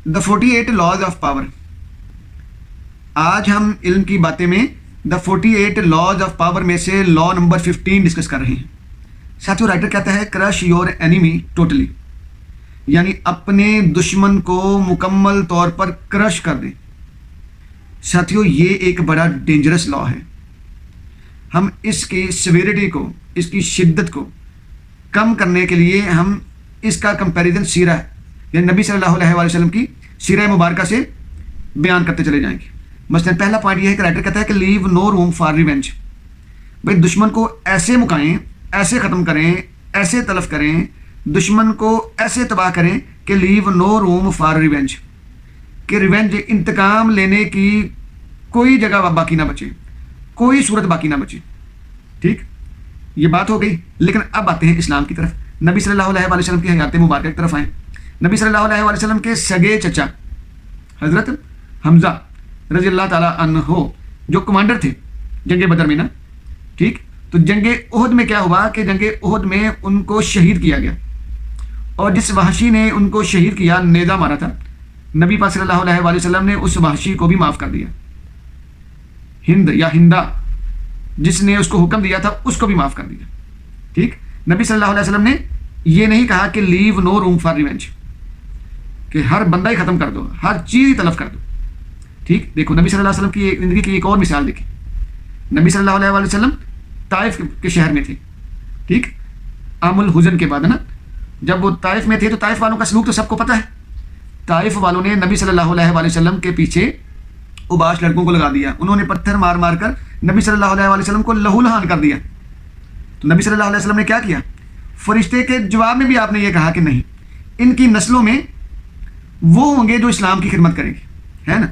The 48 laws of power. آج ہم علم کی باتیں میں دا 48 لاز آف پاور میں سے لا نمبر 15 ڈسکس کر رہے ہیں. ساتھیوں رائٹر کہتا ہے کرش یور اینیمی ٹوٹلی، یعنی اپنے دشمن کو مکمل طور پر کرش کر دیں. ساتھیوں یہ ایک بڑا ڈینجرس لا ہے. ہم اس کی سیویرٹی کو، اس کی شدت کو کم کرنے کے لیے ہم اس کا کمپیریزن سیرہ یعنی نبی صلی اللہ علیہ وآلہ وسلم کی سیرہ مبارکہ سے بیان کرتے چلے جائیں گے. مثلا پہلا پوائنٹ یہ ہے کہ رائٹر کہتا ہے کہ لیو نو روم فار ریونج. بھائی دشمن کو ایسے مکائیں، ایسے ختم کریں، ایسے تلف کریں، دشمن کو ایسے تباہ کریں کہ لیو نو روم فار ریونج، کہ ریونج انتقام لینے کی کوئی جگہ باقی نہ بچے، کوئی صورت باقی نہ بچے. ٹھیک، یہ بات ہو گئی. لیکن اب آتے ہیں اسلام کی طرف. نبی صلی اللہ علیہ وآلہ وسلم کی حیات مبارکہ کی طرف آئیں. نبی صلی اللہ علیہ وآلہ وسلم کے سگے چچا حضرت حمزہ رضی اللہ تعالیٰ عنہ جو کمانڈر تھے جنگ بدر میں نا. ٹھیک، تو جنگ احد میں کیا ہوا کہ جنگ احد میں ان کو شہید کیا گیا، اور جس وحشی نے ان کو شہید کیا، نیزہ مارا تھا، نبی پاک صلی اللہ علیہ وآلہ وسلم نے اس وحشی کو بھی معاف کر دیا. ہند یا ہندا جس نے اس کو حکم دیا تھا اس کو بھی معاف کر دیا. ٹھیک، نبی صلی اللہ علیہ وسلم نے یہ نہیں کہا کہ لیو نو روم فار ریونج، کہ ہر بندہ ہی ختم کر دو، ہر چیز ہی تلف کر دو. ٹھیک، دیکھو نبی صلی اللہ علیہ وسلم کی زندگی کی ایک اور مثال دیکھیں. نبی صلی اللہ علیہ وسلم طائف کے شہر میں تھے. ٹھیک، عام الحزن کے بعد نا، جب وہ طائف میں تھے تو طائف والوں کا سلوک تو سب کو پتہ ہے. طائف والوں نے نبی صلی اللہ علیہ وسلم کے پیچھے اوباش لڑکوں کو لگا دیا. انہوں نے پتھر مار مار کر نبی صلی اللہ علیہ وسلم کو لہو لہان کر دیا. تو نبی صلی اللہ علیہ وسلم نے کیا کیا؟ فرشتے کے جواب میں بھی آپ نے یہ کہا کہ نہیں، ان کی نسلوں میں وہ ہوں گے جو اسلام کی خدمت کریں گے، ہے نا.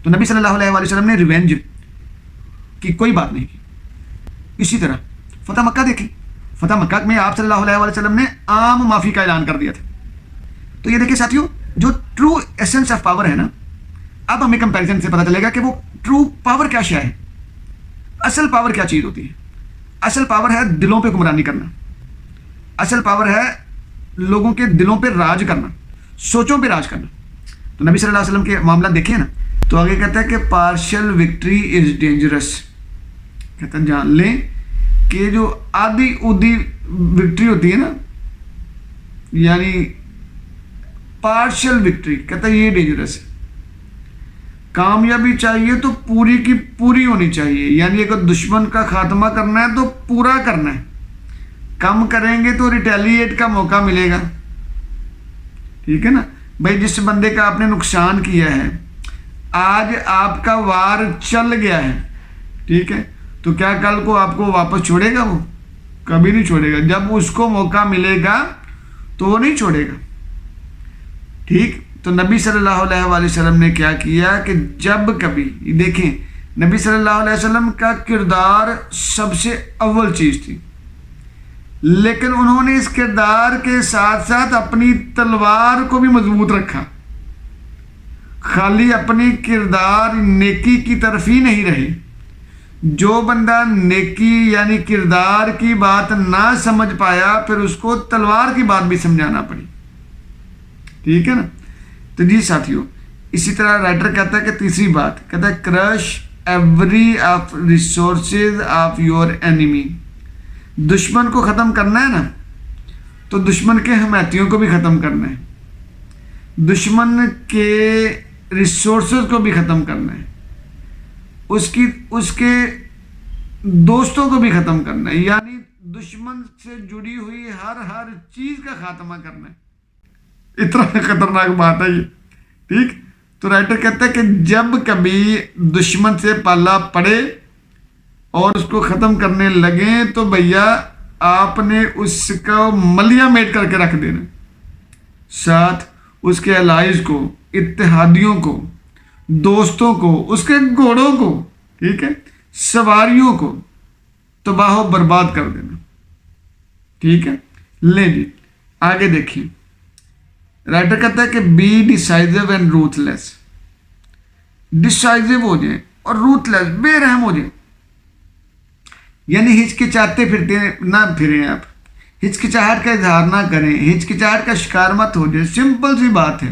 تو نبی صلی اللہ علیہ وسلم نے ریونج کی کوئی بات نہیں کی. اسی طرح فتح مکہ دیکھیں، فتح مکہ میں آپ صلی اللہ علیہ وسلم نے عام معافی کا اعلان کر دیا تھا. تو یہ دیکھیں ساتھیوں، جو ٹرو ایسنس آف پاور ہے نا، اب ہمیں کمپیریزن سے پتہ چلے گا کہ وہ ٹرو پاور کیا شے ہے. اصل پاور کیا چیز ہوتی ہے؟ اصل پاور ہے دلوں پہ حکمرانی کرنا. اصل پاور ہے لوگوں کے دلوں پہ راج کرنا، سوچوں پہ راج کرنا. تو نبی صلی اللہ علیہ وسلم کے معاملات دیکھیں نا، تو آگے کہتا ہے کہ پارشل وکٹری از ڈینجرس. کہتا ہے جان لیں کہ جو آدھی اودھی وکٹری ہوتی ہے نا، یعنی پارشل وکٹری، کہتا ہے یہ ڈینجرس ہے. کامیابی چاہیے تو پوری کی پوری ہونی چاہیے، یعنی اگر دشمن کا خاتمہ کرنا ہے تو پورا کرنا ہے. کم کریں گے تو ریٹیلیٹ کا موقع ملے گا. ٹھیک ہے نا. بھائی جس بندے کا آپ نے نقصان کیا ہے، آج آپ کا وار چل گیا ہے، ٹھیک ہے، تو کیا کل کو آپ کو واپس چھوڑے گا؟ وہ کبھی نہیں چھوڑے گا. جب اس کو موقع ملے گا تو وہ نہیں چھوڑے گا. ٹھیک، تو نبی صلی اللہ علیہ وآلہ وسلم نے کیا کیا کہ جب کبھی دیکھیں، نبی صلی اللہ علیہ وسلم کا کردار سب سے اول چیز تھی، لیکن انہوں نے اس کردار کے ساتھ ساتھ اپنی تلوار کو بھی مضبوط رکھا. خالی اپنی کردار نیکی کی طرف ہی نہیں رہے. جو بندہ نیکی یعنی کردار کی بات نہ سمجھ پایا، پھر اس کو تلوار کی بات بھی سمجھانا پڑی. ٹھیک ہے نا. تو جی ساتھیوں، اسی طرح رائٹر کہتا ہے کہ تیسری بات کہتا ہے crush every of resources of your enemy. دشمن کو ختم کرنا ہے نا، تو دشمن کے حمایتیوں کو بھی ختم کرنا ہے، دشمن کے ریسورسز کو بھی ختم کرنا ہے، اس کے دوستوں کو بھی ختم کرنا ہے، یعنی دشمن سے جڑی ہوئی ہر چیز کا خاتمہ کرنا ہے. اتنا خطرناک بات ہے یہ. ٹھیک، تو رائٹر کہتا ہے کہ جب کبھی دشمن سے پالا پڑے اور اس کو ختم کرنے لگیں تو بھیا آپ نے اس کو ملیہ میٹ کر کے رکھ دینا. ساتھ اس کے الائز کو، اتحادیوں کو، دوستوں کو، اس کے گھوڑوں کو، ٹھیک ہے، سواریوں کو تباہ و برباد کر دینا. ٹھیک ہے. لیں جی آگے دیکھیں. رائٹر کہتا ہے کہ بی ڈیسائزو اینڈ روتھ لیس. ڈیسائزو ہو جائیں اور روتھ لیس، بے رحم ہو جائیں. یعنی ہچکچاتے پھرتے نہ پھریں، آپ ہچکچاہٹ کا اظہار نہ کریں، ہچکچاہٹ کا شکار مت ہو جائیں. سمپل سی بات ہے.